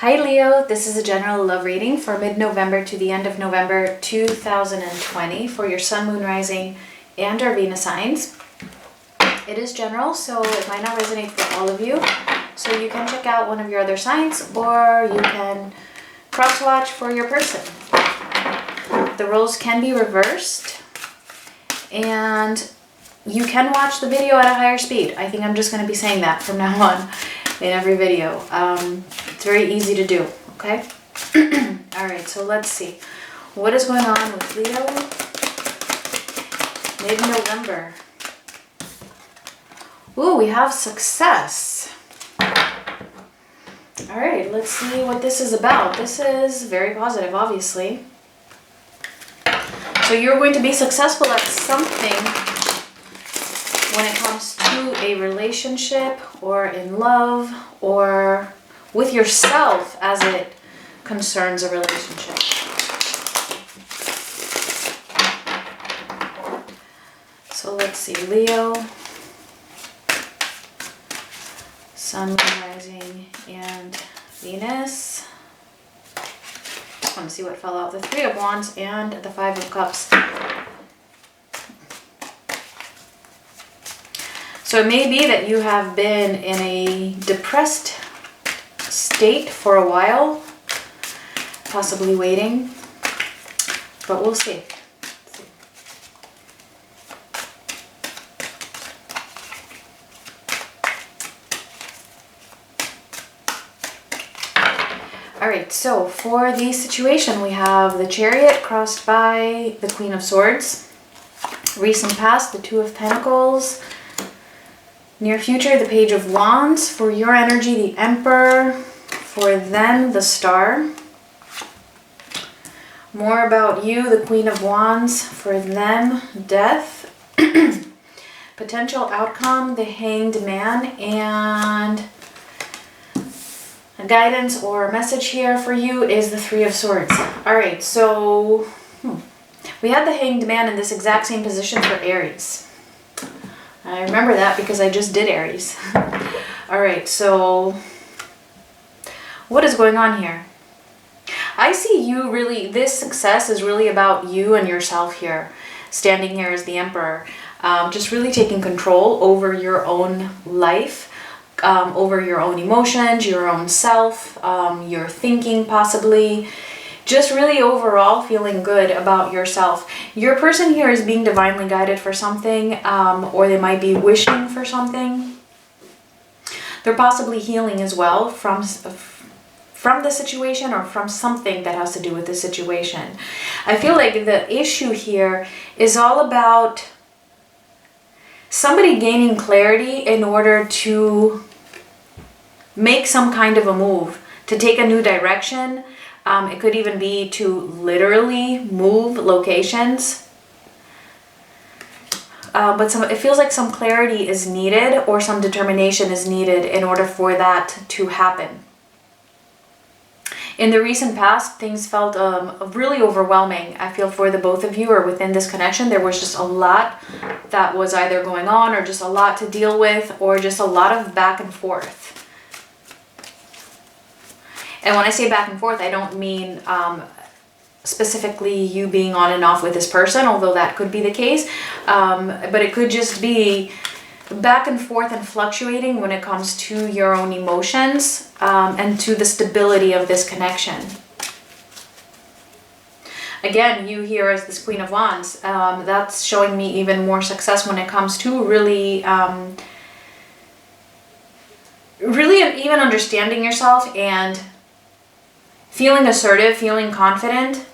Hi Leo, this is a general love reading for mid-November to the end of November 2020 for your Sun, Moon, Rising, and or Venus signs. It is general, so it might not resonate for all of you. So you can check out one of your other signs or you can cross-watch for your person. The roles can be reversed and you can watch the video at a higher speed. I think I'm just going to be saying that from now on in every video. It's very easy to do, okay? Alright, so let's see. What is going on with Leo? Mid-November. Ooh, we have success. Alright, let's see what this is about. This is very positive, obviously. So you're going to be successful at something when it comes to a relationship or in love or with yourself as it concerns a relationship. So let's see, Leo, Sun, Moon, Rising, and Venus. I want to see what fell out. The Three of Wands and the Five of Cups. So it may be that you have been in a depressed state for a while, possibly waiting, but we'll see. Alright, so for the situation, we have the Chariot crossed by the Queen of Swords, recent past, the Two of Pentacles, near future, the Page of Wands. For your energy, the Emperor. For them, the Star. More about you, the Queen of Wands. For them, Death. Potential outcome, the Hanged Man. And a guidance or message here for you is the Three of Swords. Alright, so we had the Hanged Man in this exact same position for Aries. I remember that because I just did Aries. Alright, so what is going on here? I see you really, this success is really about you and yourself here. Standing here as the Emperor. Just really taking control over your own life, over your own emotions, your own self, your thinking possibly. Just really overall feeling good about yourself. Your person here is being divinely guided for something, or they might be wishing for something. They're possibly healing as well from the situation or from something that has to do with the situation. I feel like the issue here is all about somebody gaining clarity in order to make some kind of a move, to take a new direction. It could even be to literally move locations. But it feels like some clarity is needed or some determination is needed in order for that to happen. In the recent past, things felt really overwhelming. I feel for the both of you or within this connection, there was just a lot that was either going on or just a lot to deal with or just a lot of back and forth. And when I say back and forth, I don't mean specifically you being on and off with this person, although that could be the case. But it could just be back and forth and fluctuating when it comes to your own emotions and to the stability of this connection. Again, you here as this Queen of Wands, that's showing me even more success when it comes to really even understanding yourself and feeling assertive, feeling confident.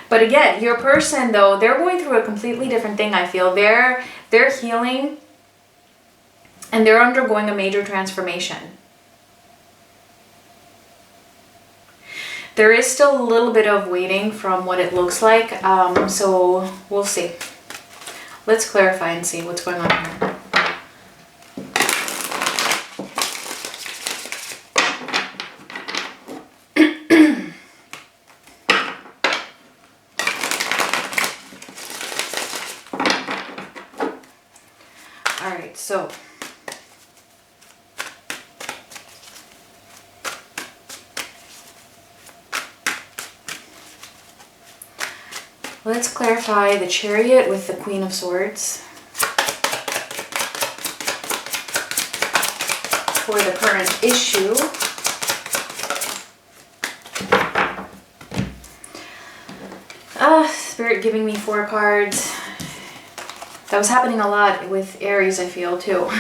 But again, your person though, they're going through a completely different thing, I feel. They're healing and they're undergoing a major transformation. There is still a little bit of waiting from what it looks like. So we'll see. Let's clarify and see what's going on here. Alright, so Let's clarify the Chariot with the Queen of Swords for the current issue. Spirit giving me 4 cards. That was happening a lot with Aries, I feel, too.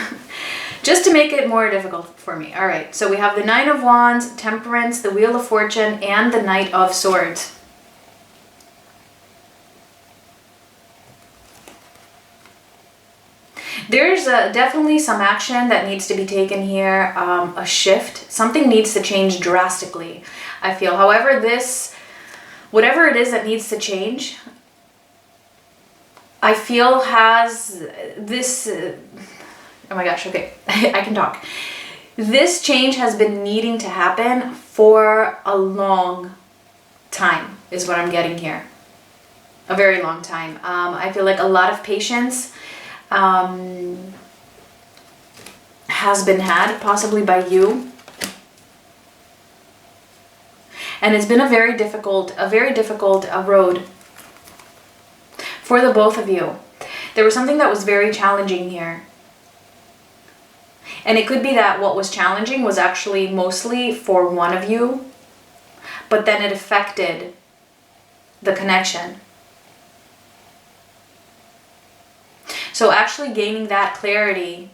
Just to make it more difficult for me. All right, so we have the Nine of Wands, Temperance, the Wheel of Fortune, and the Knight of Swords. There's definitely some action that needs to be taken here, a shift. Something needs to change drastically, I feel. However, whatever it is that needs to change, I feel has this, oh my gosh, okay, I can talk. This change has been needing to happen for a long time, is what I'm getting here. A very long time. I feel like a lot of patience has been had, possibly by you. And it's been a very difficult road for the both of you. There was something that was very challenging here. And it could be that what was challenging was actually mostly for one of you, but then it affected the connection. So actually gaining that clarity,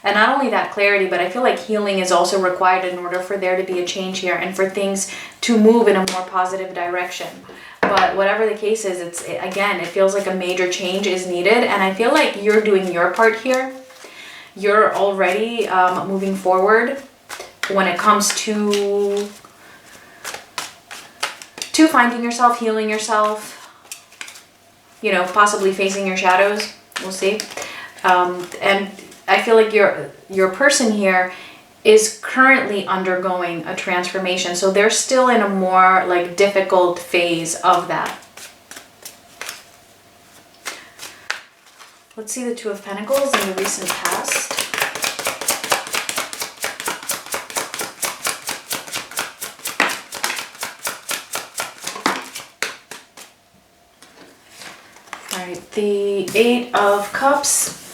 and not only that clarity, but I feel like healing is also required in order for there to be a change here and for things to move in a more positive direction. But whatever the case is, again, it feels like a major change is needed, and I feel like you're doing your part here. You're already moving forward when it comes to finding yourself, healing yourself, you know, possibly facing your shadows. We'll see. And I feel like your person here is currently undergoing a transformation. So they're still in a more like difficult phase of that. Let's see the Two of Pentacles in the recent past. All right, the Eight of Cups,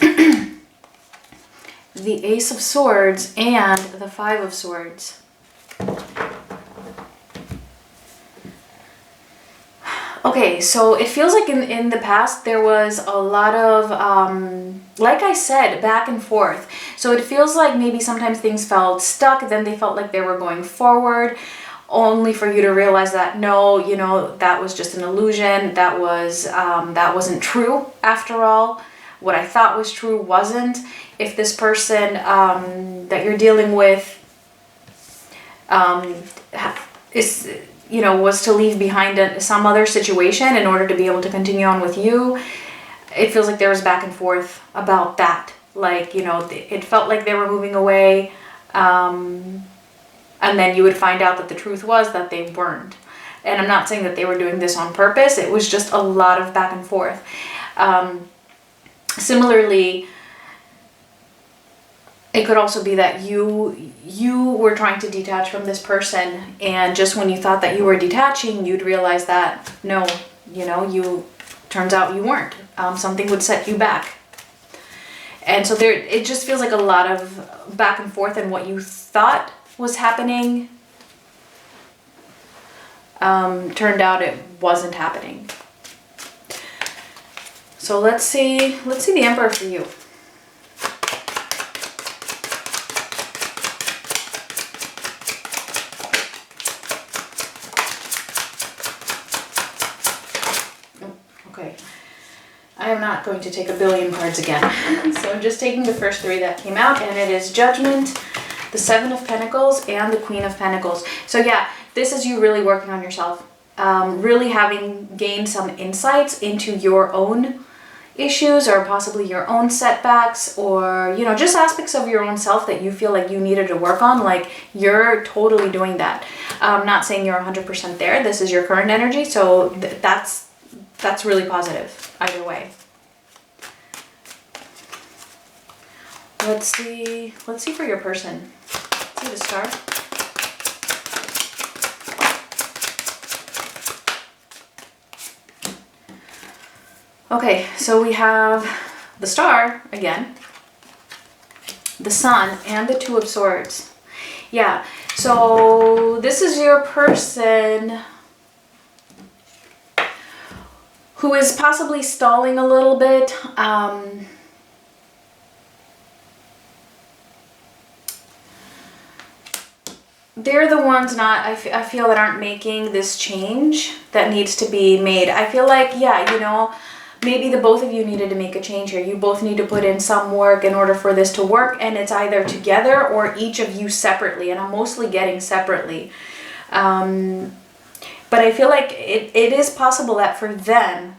the Ace of Swords, and the Five of Swords. Okay, so it feels like in the past there was a lot of, like I said, back and forth. So it feels like maybe sometimes things felt stuck, then they felt like they were going forward, only for you to realize that no, you know, that was just an illusion. That wasn't true after all. What I thought was true wasn't. If this person that you're dealing with is, you know, was to leave behind some other situation in order to be able to continue on with you, it feels like there was back and forth about that. Like, you know, it felt like they were moving away, and then you would find out that the truth was that they weren't. And I'm not saying that they were doing this on purpose. It was just a lot of back and forth. Similarly, it could also be that you were trying to detach from this person, and just when you thought that you were detaching, you'd realize that no, you know, turns out you weren't. Something would set you back. And so it just feels like a lot of back and forth, and what you thought was happening turned out it wasn't happening. So let's see the Emperor for you. Okay, I am not going to take a billion cards again. So I'm just taking the first 3 that came out, and it is Judgment, the Seven of Pentacles, and the Queen of Pentacles. So yeah, this is you really working on yourself, really having gained some insights into your own issues, or possibly your own setbacks, or, you know, just aspects of your own self that you feel like you needed to work on. Like, you're totally doing that. I'm not saying you're 100% there. This is your current energy, so that's really positive either way. Let's see for your person. Let's see the Star. Okay, so we have the Star again, the Sun, and the Two of Swords. Yeah, so this is your person who is possibly stalling a little bit. They're the ones I feel that aren't making this change that needs to be made. I feel like, yeah, you know, maybe the both of you needed to make a change here. You both need to put in some work in order for this to work, and it's either together or each of you separately, and I'm mostly getting separately. But I feel like it is possible that for them,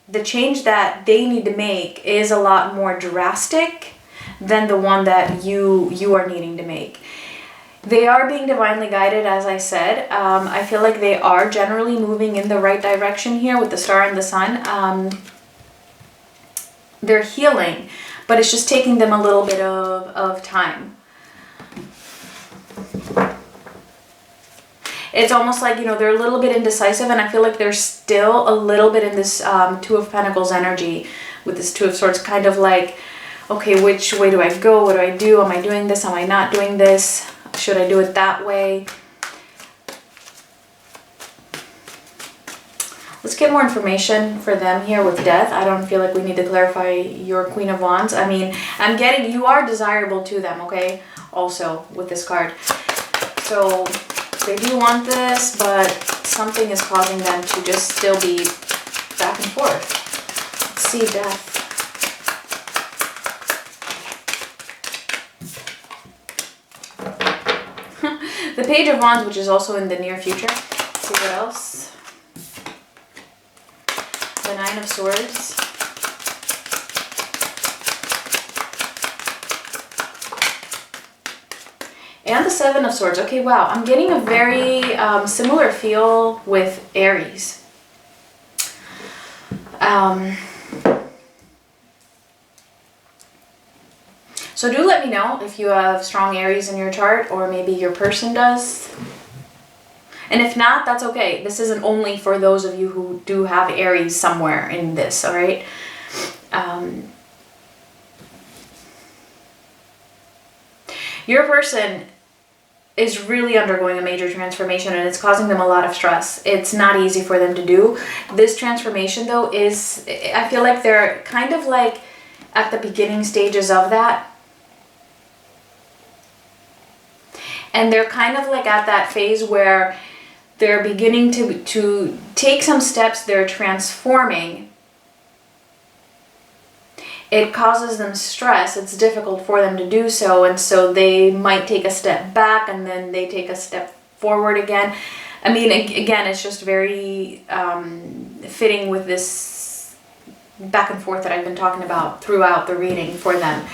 the change that they need to make is a lot more drastic than the one that you are needing to make. They are being divinely guided, as I said. I feel like they are generally moving in the right direction here with the Star and the Sun. They're healing, but it's just taking them a little bit of time. It's almost like, you know, they're a little bit indecisive, and I feel like they're still a little bit in this Two of Pentacles energy with this Two of Swords, kind of like, okay, which way do I go? What do I do? Am I doing this? Am I not doing this? Should I do it that way? Let's get more information for them here with Death. I don't feel like we need to clarify your Queen of Wands. I mean, I'm getting you are desirable to them, okay? Also with this card. So they do want this, but something is causing them to just still be back and forth. Let's see, Death. The Page of Wands, which is also in the near future. Let's see what else. The Nine of Swords. And the Seven of Swords. Okay, wow. I'm getting a very similar feel with Aries. So do let me know if you have strong Aries in your chart, or maybe your person does. And if not, that's okay. This isn't only for those of you who do have Aries somewhere in this, all right? Your person is really undergoing a major transformation, and it's causing them a lot of stress. It's not easy for them to do. This transformation, though, is, I feel like they're kind of like at the beginning stages of that. And they're kind of like at that phase where they're beginning to take some steps, they're transforming. It causes them stress, it's difficult for them to do so, and so they might take a step back and then they take a step forward again. I mean, again, it's just very fitting with this back and forth that I've been talking about throughout the reading for them.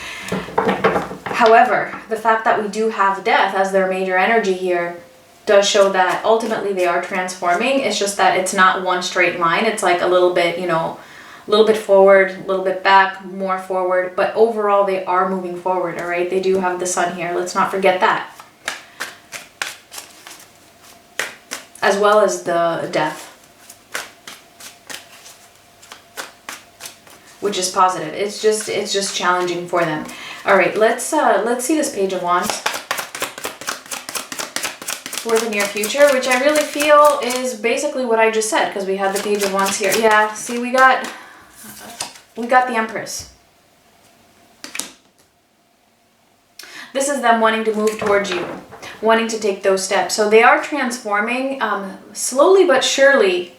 However, the fact that we do have Death as their major energy here does show that ultimately they are transforming. It's just that it's not one straight line. It's like a little bit, you know, a little bit forward, a little bit back, more forward. But overall, they are moving forward, all right? They do have the Sun here. Let's not forget that. As well as the Death, which is positive. It's just challenging for them. All right, let's see this Page of Wands for the near future, which I really feel is basically what I just said, because we had the Page of Wands here. Yeah, see, we got the Empress. This is them wanting to move towards you, wanting to take those steps. So they are transforming slowly but surely.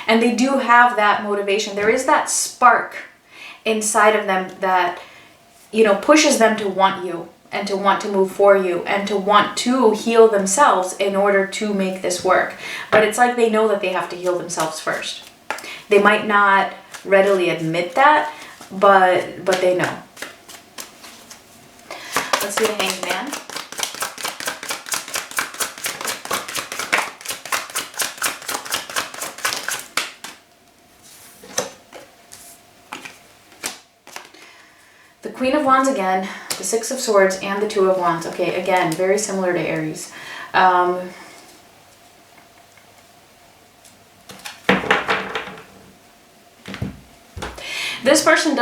And they do have that motivation. There is that spark inside of them that, you know, pushes them to want you and to want to move for you and to want to heal themselves in order to make this work. But it's like they know that they have to heal themselves first. They might not readily admit that, but they know. Let's see the Hanged Man. The Queen of Wands again, the Six of Swords, and the Two of Wands. Okay, again, very similar to Aries. This person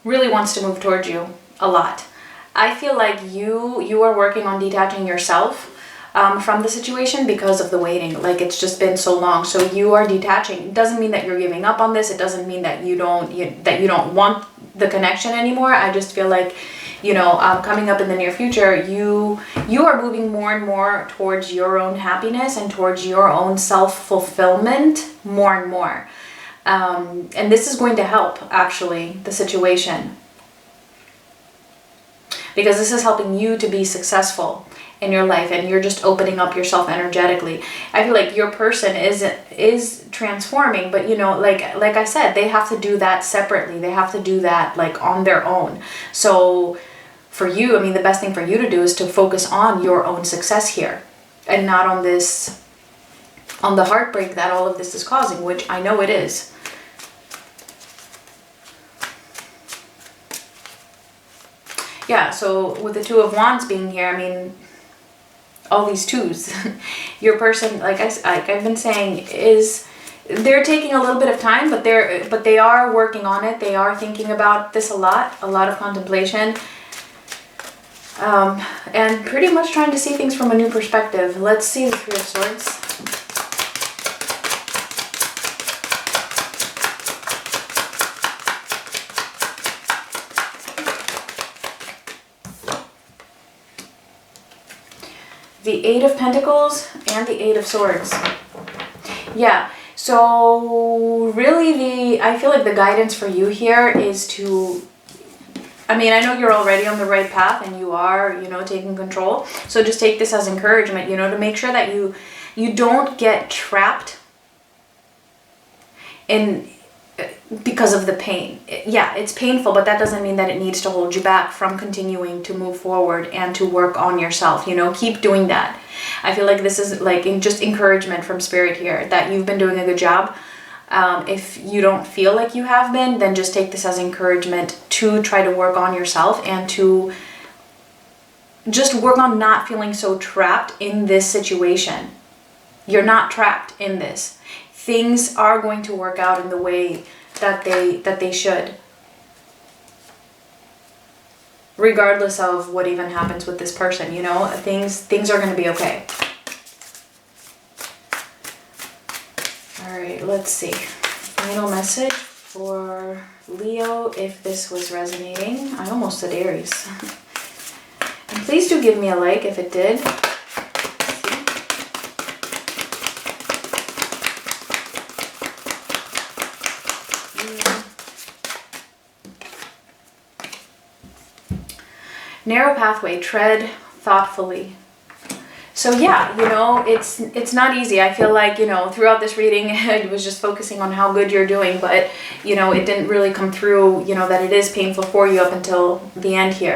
really wants to move towards you a lot. I feel like you are working on detaching yourself from the situation because of the waiting. Like, it's just been so long. So you are detaching. It doesn't mean that you're giving up on this. It doesn't mean that you don't want the connection anymore. I just feel like, you know, coming up in the near future, you are moving more and more towards your own happiness and towards your own self-fulfillment more and more. And this is going to help, actually, the situation. Because this is helping you to be successful in your life, and you're just opening up yourself energetically. I feel like your person is transforming, but you know, like I said, they have to do that separately. They have to do that like on their own. So for you, I mean, the best thing for you to do is to focus on your own success here, and not on the heartbreak that all of this is causing, which I know it is. Yeah, so with the Two of Wands being here, I mean, all these twos, your person, like I've been saying, they're taking a little bit of time, but they are working on it. They are thinking about this a lot of contemplation, and pretty much trying to see things from a new perspective. Let's see the Three of Swords. The Eight of Pentacles and the Eight of Swords. Yeah, so really I feel like the guidance for you here is to, I mean, I know you're already on the right path and you are, you know, taking control. So just take this as encouragement, you know, to make sure that you don't get trapped in, because of the pain. Yeah, it's painful, but that doesn't mean that it needs to hold you back from continuing to move forward and to work on yourself. You know, keep doing that. I feel like this is like just encouragement from Spirit here that you've been doing a good job. If you don't feel like you have been, then just take this as encouragement to try to work on yourself and to just work on not feeling so trapped in this situation. You're not trapped in this. Things are going to work out in the way that they should, regardless of what even happens with this person. You know, things are going to be okay. All right, let's see. Final message for Leo, if this was resonating. I almost said Aries. And please do give me a like if it did. Narrow pathway, tread thoughtfully. So yeah, you know, it's not easy. I feel like, you know, throughout this reading, I was just focusing on how good you're doing, but, you know, it didn't really come through, you know, that it is painful for you up until the end here.